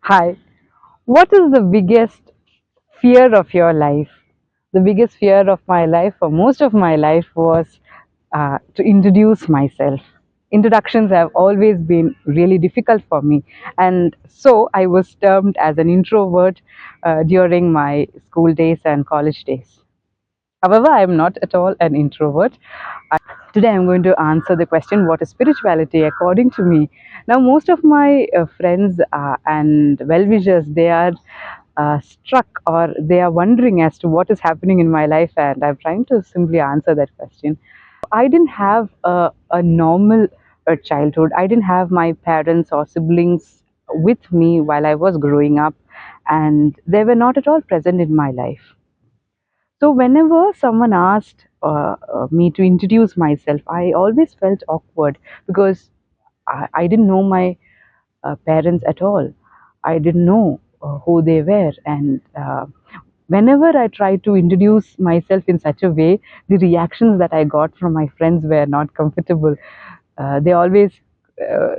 Hi, what is the biggest fear of your life? The biggest fear of my life, or most of my life, was to introduce myself. Introductions have always been really difficult for me, and so I was termed as an introvert during my school days and college days. However, I am not at all an introvert. Today I'm going to answer the question, what is spirituality according to me? Now, most of my friends and well-wishers, they are struck, or they are wondering as to what is happening in my life, and I'm trying to simply answer that question. I didn't have a normal childhood. I didn't have my parents or siblings with me while I was growing up, and they were not at all present in my life. So whenever someone asked me to introduce myself, I always felt awkward because I didn't know my parents at all. I didn't know who they were, and whenever I tried to introduce myself in such a way, the reactions that I got from my friends were not comfortable. They always uh,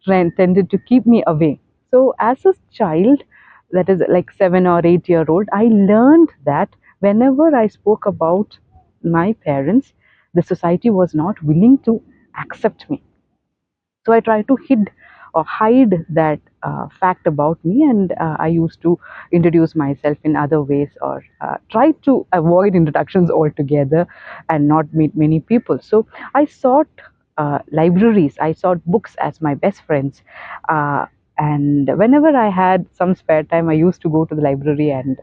tended to keep me away. So, as a child, that is like 7 or 8 year old, I learned that whenever I spoke about my parents, the society was not willing to accept me. So I try to hide that fact about me, and I used to introduce myself in other ways, or try to avoid introductions altogether and not meet many people. So I sought libraries, I sought books as my best friends. uh, and whenever I had some spare time, I used to go to the library and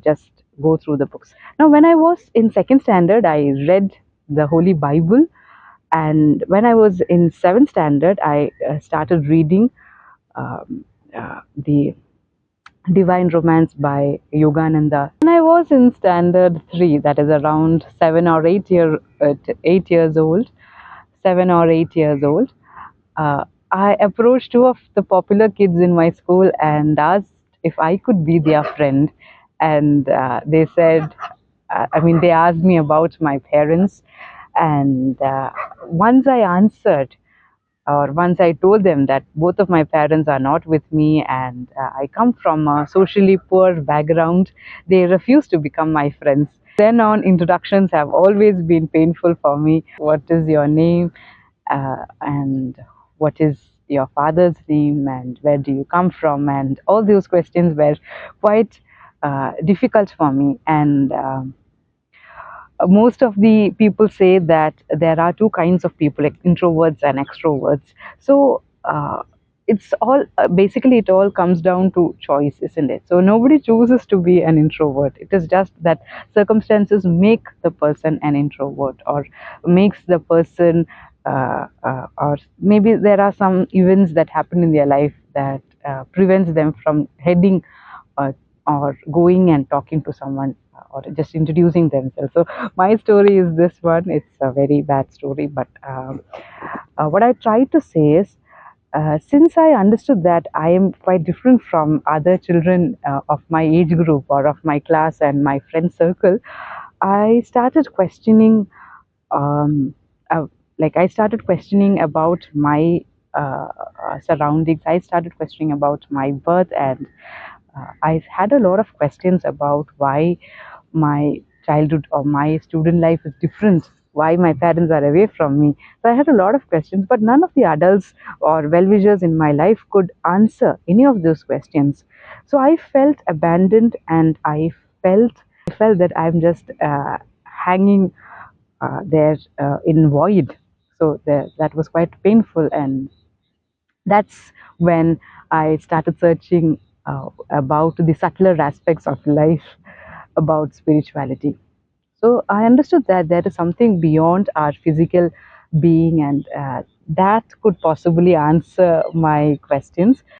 just go through the books. Now, when I was in second standard, I read the Holy Bible, and when I was in seventh standard, I started reading the Divine Romance by Yogananda. When I was in standard three, that is around 8 years old, 7 or 8 years old, uh, I approached two of the popular kids in my school and asked if I could be their friend. And they said, they asked me about my parents. And once I answered, or once I told them that both of my parents are not with me, and I come from a socially poor background, they refused to become my friends. Then on, introductions have always been painful for me. What is your name? And what is your father's name? And where do you come from? And all those questions were quite difficult for me. And most of the people say that there are two kinds of people, like introverts and extroverts. So it's all basically, it all comes down to choice, isn't it? So nobody chooses to be an introvert. It is just that circumstances make the person an introvert, or makes the person or maybe there are some events that happen in their life that prevents them from heading uh, or going and talking to someone, or just introducing themselves. So my story is this one. It's a very bad story, but what I try to say is, since I understood that I am quite different from other children of my age group or of my class and my friend circle, I started questioning, um, uh, I started questioning about my surroundings. I started questioning about my birth, and I had a lot of questions about why my childhood or my student life is different, why my parents are away from me. So I had a lot of questions, but none of the adults or well-wishers in my life could answer any of those questions. So I felt abandoned, and I felt that I'm just hanging there in void. So that was quite painful, and that's when I started searching about the subtler aspects of life, about spirituality. So I understood that there is something beyond our physical being, and that could possibly answer my questions.